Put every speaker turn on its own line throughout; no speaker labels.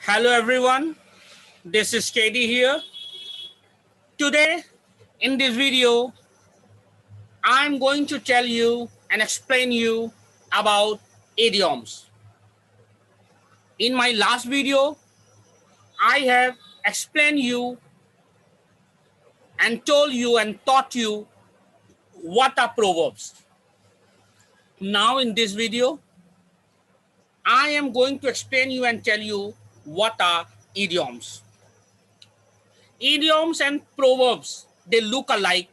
Hello everyone, this is Katie here. Today in this video, I'm going to tell you and explain you about idioms. In my last video, I have explained you and told you and taught you what are proverbs. Now in this video, I am going to explain you and tell you what are idioms. Idioms and proverbs, they look alike,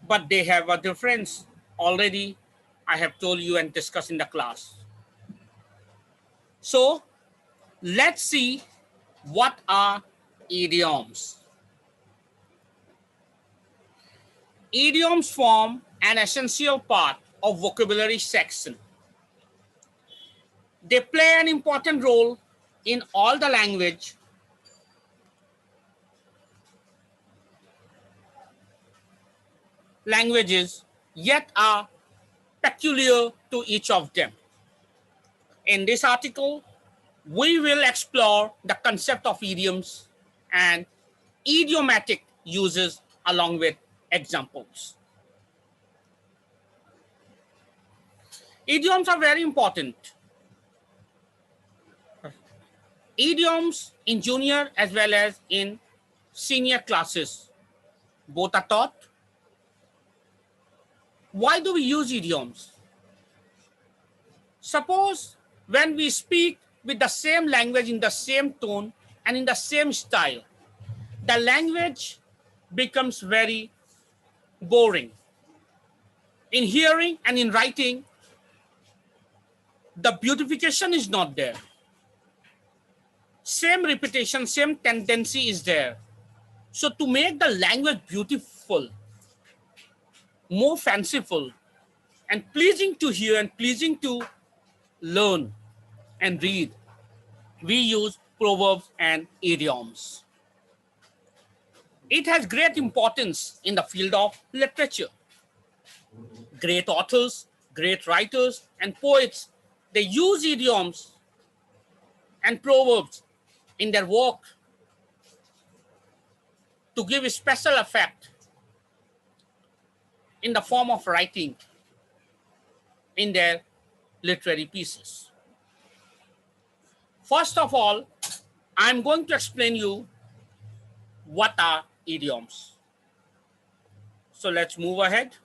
but they have a difference. Already, I have told you and discussed in the class. So, let's see what are idioms. Idioms form an essential part of vocabulary section. They play an important role in all the languages, yet are peculiar to each of them. In this article, we will explore the concept of idioms and idiomatic uses along with examples. Idioms are very important. Idioms in junior as well as in senior classes, both are taught. Why do we use idioms? Suppose when we speak with the same language in the same tone and in the same style, the language becomes very boring. In hearing and in writing, the beautification is not there. Same repetition, same tendency is there. So to make the language beautiful, more fanciful, and pleasing to hear and pleasing to learn and read, we use proverbs and idioms. It has great importance in the field of literature. Great authors, great writers, and poets, they use idioms and proverbs in their work to give a special effect in the form of writing in their literary pieces. First of all, I'm going to explain you what are idioms. So let's move ahead.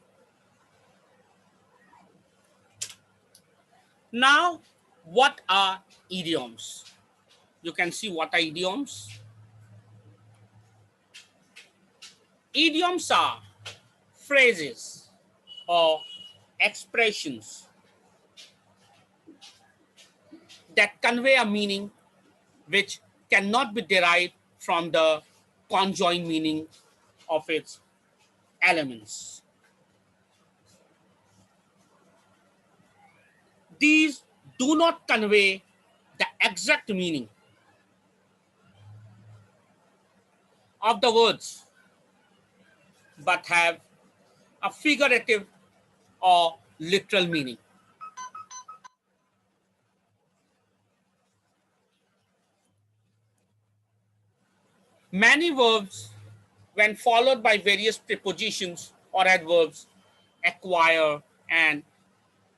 Now, what are idioms? You can see what are idioms. Idioms are phrases or expressions that convey a meaning which cannot be derived from the conjoined meaning of its elements. These do not convey the exact meaning of the words, but have a figurative or literal meaning. Many verbs, when followed by various prepositions or adverbs, acquire an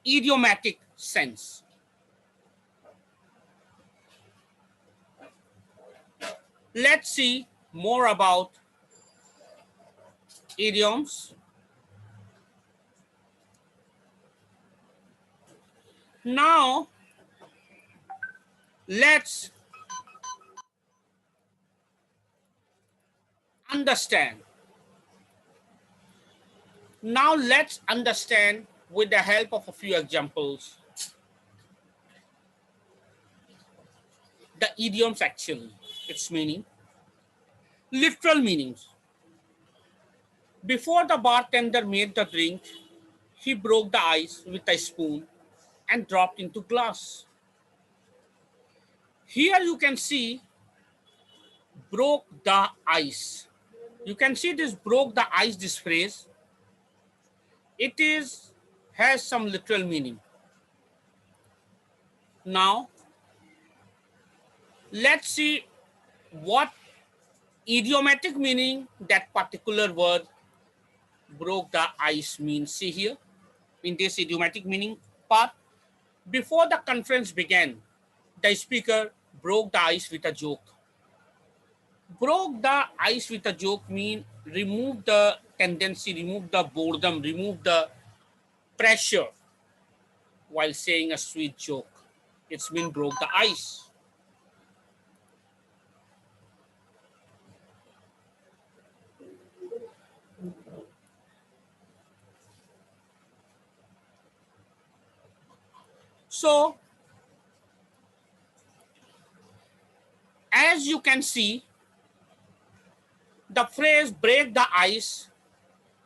idiomatic sense. Let's see more about idioms. Now, let's understand. Now, let's understand with the help of a few examples the idioms actually, its meaning, literal meanings. Before the bartender made the drink, he broke the ice with a spoon and dropped into glass. Here you can see broke the ice. You can see this broke the ice, this phrase. It has some literal meaning. Now, let's see what idiomatic meaning that particular word broke the ice means. See here, in this idiomatic meaning part, before the conference began, the speaker broke the ice with a joke. Broke the ice with a joke mean remove the tendency, remove the boredom, remove the pressure while saying a sweet joke. It's been broke the ice. So, as you can see, the phrase break the ice,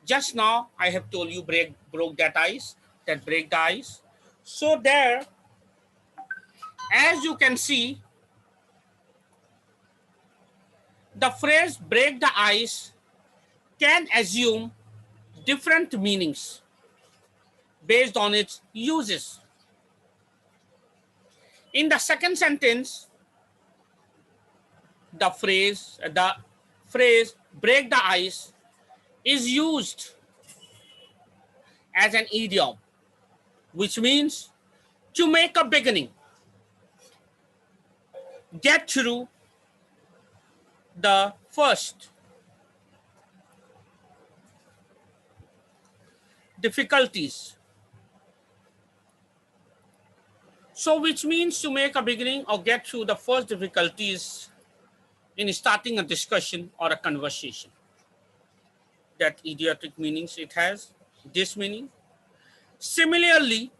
just now I have told you broke that ice, that break the ice. So there, as you can see, the phrase break the ice can assume different meanings based on its uses. In the second sentence, the phrase break the ice is used as an idiom, which means to make a beginning, get through the first difficulties. So which means to make a beginning or get through the first difficulties in starting a discussion or a conversation. That idiotic meanings it has, this meaning. Similarly,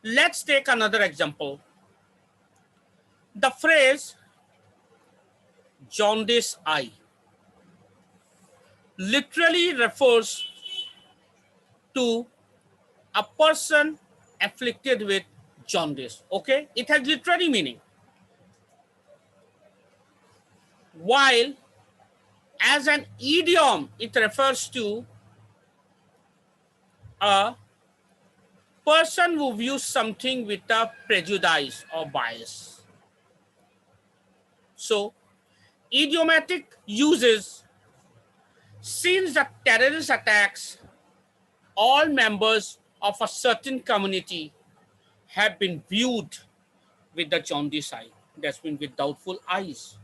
let's take another example. The phrase jaundice eye literally refers to a person afflicted with jaundice. Okay, it has literary meaning. While as an idiom, it refers to a person who views something with a prejudice or bias. So, idiomatic uses, since the terrorist attacks, all members of a certain community have been viewed with the jaundice eye. That's been with doubtful eyes.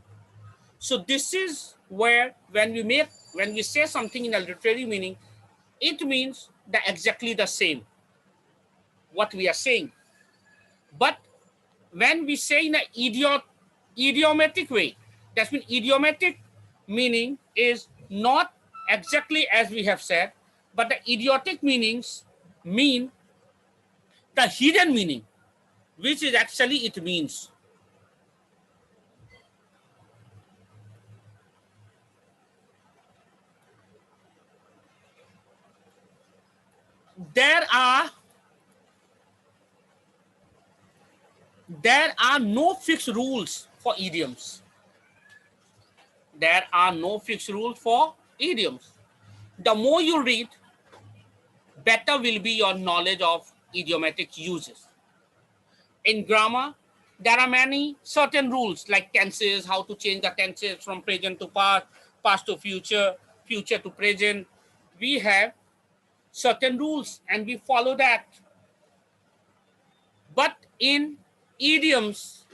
So this is where when we say something in a literary meaning, it means exactly the same what we are saying. But when we say in an idiomatic way, that's mean idiomatic meaning is not exactly as we have said, but the idiotic meanings mean the hidden meaning, which is actually it means. There are no fixed rules for idioms. There are no fixed rules for idioms. The more you read, better will be your knowledge of idiomatic uses. In grammar, there are many certain rules like tenses, how to change the tenses from present to past, past to future, future to present. We have certain rules and we follow that. But in idioms,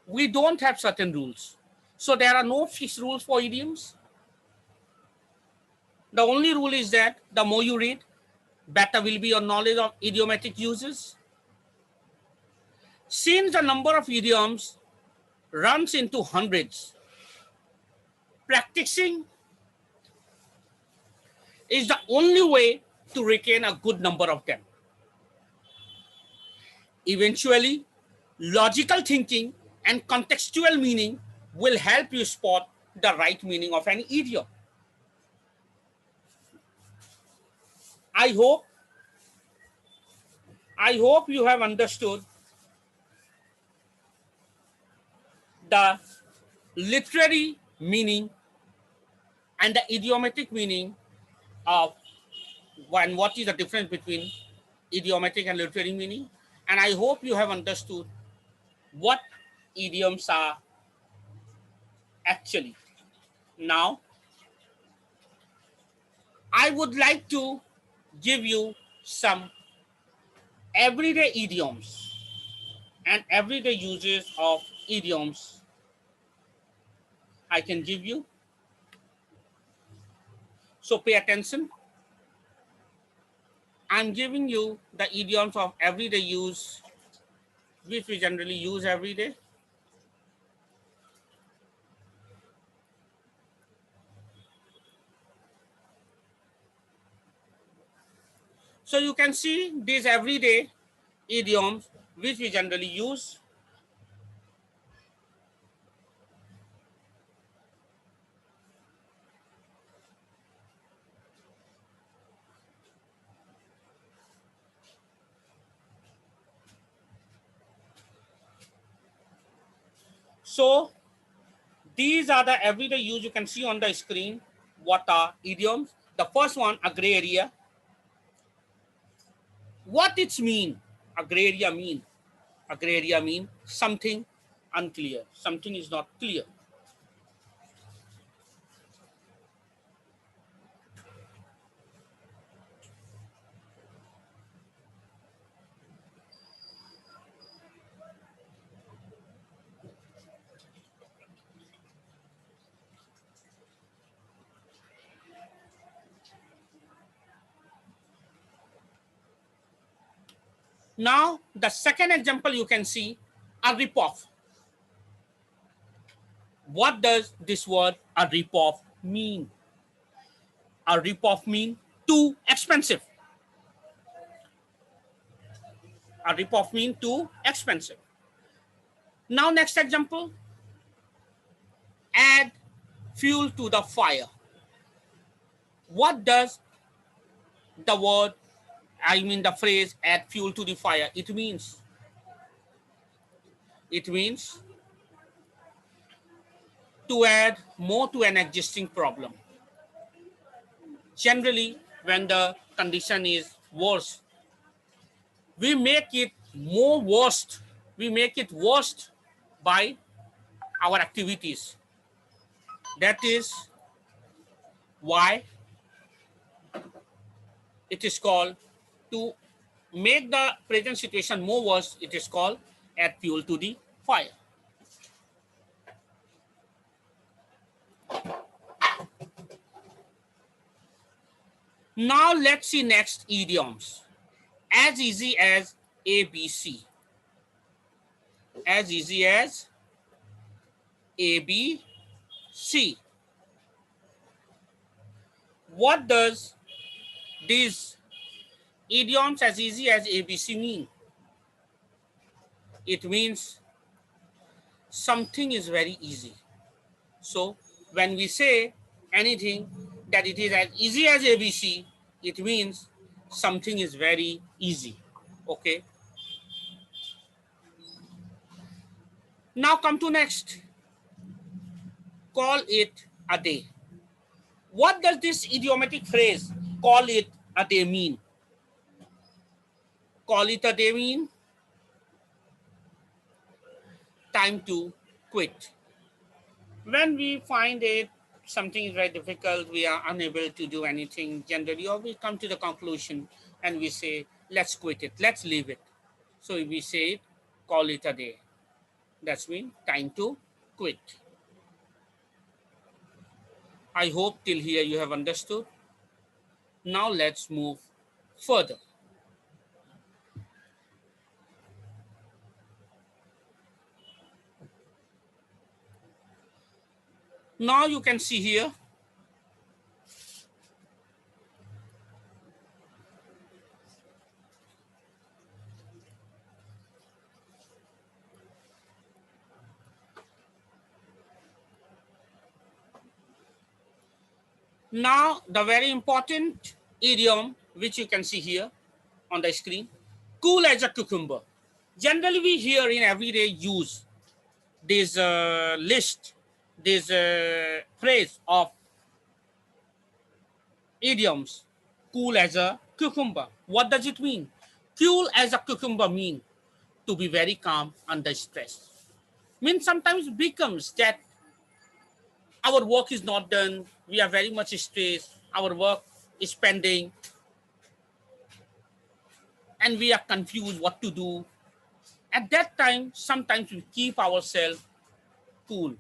we don't have certain rules. So there are no fixed rules for idioms. The only rule is that the more you read, better will be your knowledge of idiomatic uses. Since the number of idioms runs into hundreds, practicing is the only way to retain a good number of them. Eventually, logical thinking and contextual meaning will help you spot the right meaning of an idiom. I hope you have understood the literary meaning and the idiomatic meaning of what is the difference between idiomatic and literary meaning. And I hope you have understood what idioms are actually. Now, I would like to give you some everyday idioms and everyday uses of idioms I can give you. So pay attention. I'm giving you the idioms of everyday use, which we generally use every day. So you can see these everyday idioms which we generally use. So these are the everyday use you can see on the screen. What are idioms? The first one, a gray area. What it mean? A gray area mean? A gray area mean something unclear. Something is not clear. Now, the second example you can see, a ripoff. What does this word, a ripoff, mean? A ripoff mean too expensive. A ripoff mean too expensive. Now, next example, add fuel to the fire. What does the word, I mean the phrase, add fuel to the fire, it means? It means to add more to an existing problem. Generally, when the condition is worse, we make it more worst. We make it worst by our activities. That is why it is called, to make the present situation more worse, it is called add fuel to the fire. Now let's see next idioms. As easy as ABC. As easy as ABC. What does these idioms as easy as ABC mean? It means something is very easy. So when we say anything that it is as easy as ABC, it means something is very easy. Okay. Now come to next. Call it a day. What does this idiomatic phrase, call it a day, mean? Call it a day mean time to quit. When we find it something is very difficult, we are unable to do anything generally, or we come to the conclusion and we say, let's quit it, let's leave it. So we say, call it a day. That's mean time to quit. I hope till here you have understood. Now let's move further. Now you can see here, now the very important idiom which you can see here on the screen, cool as a cucumber. Generally we hear in everyday use this list, this phrase of idioms, cool as a cucumber. What does it mean? Cool as a cucumber mean to be very calm under stress. Means sometimes becomes that our work is not done, we are very much stressed, our work is pending, and we are confused what to do. At that time, sometimes we keep ourselves cool.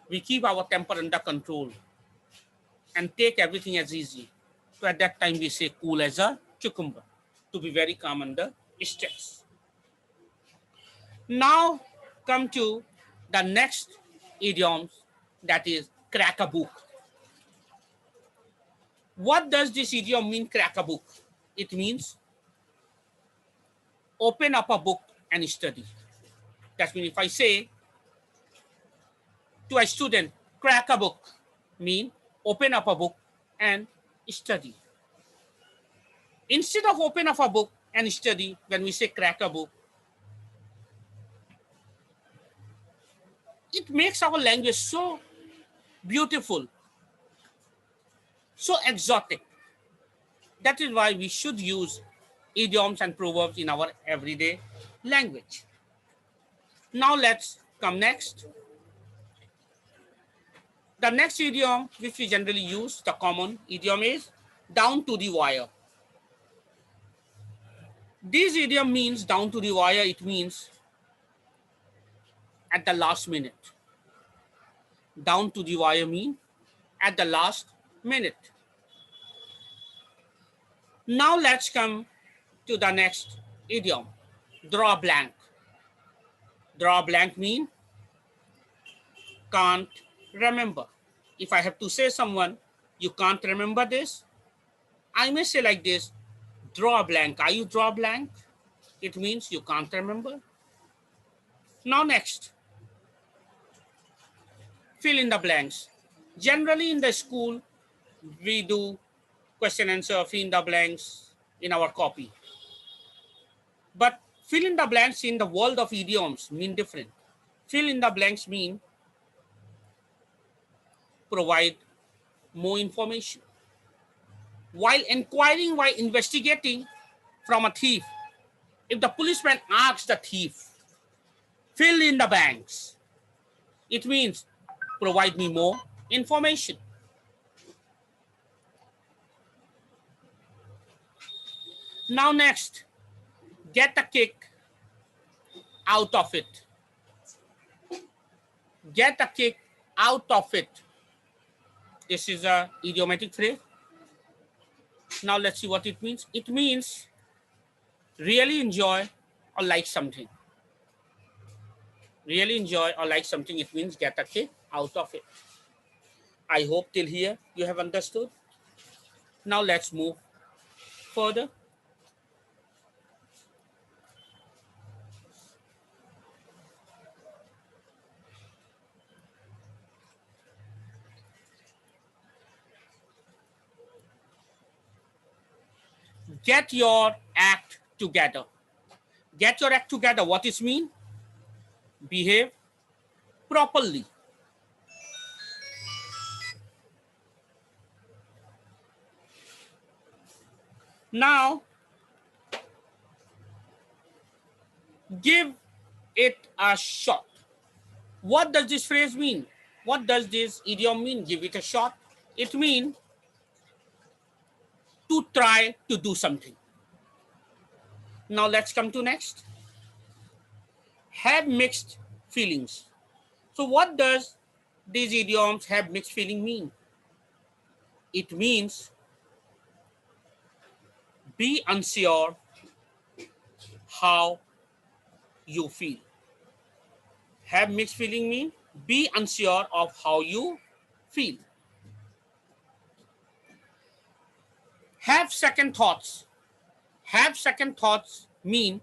We keep our temper under control and take everything as easy. So at that time, we say cool as a cucumber to be very calm under stress. Now, come to the next idiom, that is crack a book. What does this idiom mean, crack a book? It means open up a book and study. That means if I say to a student, crack a book, mean open up a book and study. Instead of open up a book and study, when we say crack a book, it makes our language so beautiful, so exotic. That is why we should use idioms and proverbs in our everyday language. Now let's come next. The next idiom which we generally use, the common idiom, is down to the wire. This idiom means down to the wire. It means at the last minute. Down to the wire mean at the last minute. Now let's come to the next idiom, draw blank. Draw blank mean can't remember. If I have to say someone, you can't remember this, I may say like this, draw blank. Are you draw blank? It means you can't remember. Now next, fill in the blanks. Generally in the school, we do question answer, fill in the blanks in our copy. But fill in the blanks in the world of idioms mean different. Fill in the blanks mean provide more information. While inquiring, while investigating from a thief, if the policeman asks the thief, fill in the blanks, it means provide me more information. Now next, get a kick out of it. Get a kick out of it. This is a idiomatic phrase. Now let's see what it means. It means really enjoy or like something. Really enjoy or like something, it means get a kick out of it. I hope till here you have understood. Now let's move further. Get your act together. Get your act together. What it mean? Behave properly. Now, give it a shot. What does this phrase mean? What does this idiom mean? Give it a shot. It means to try to do something. Now let's come to next. Have mixed feelings. So what does these idioms have mixed feeling mean? It means be unsure how you feel. Have mixed feeling mean be unsure of how you feel. Have second thoughts. Have second thoughts mean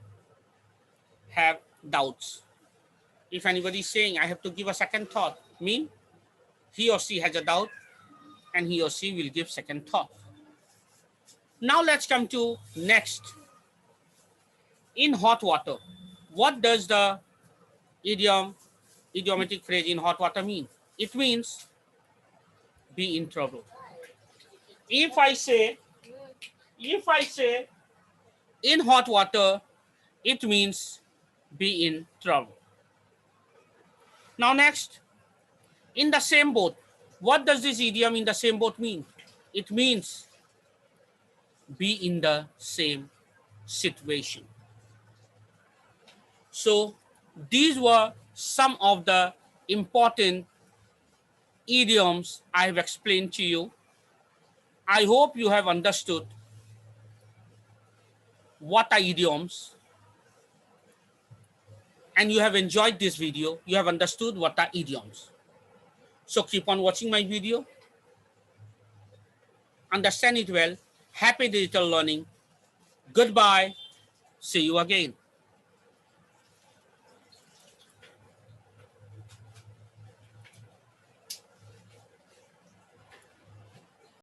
have doubts. If anybody is saying I have to give a second thought, mean he or she has a doubt and he or she will give second thought. Now let's come to next. In hot water. What does the idiomatic phrase in hot water mean? It means be in trouble. If I say in hot water, it means be in trouble. Now next, in the same boat. What does this idiom in the same boat mean? It means be in the same situation. So these were some of the important idioms I have explained to you. I hope you have understood what are idioms and you have enjoyed this video. You have understood what are idioms. So keep on watching my video. Understand it well. Happy digital learning. Goodbye. See you again.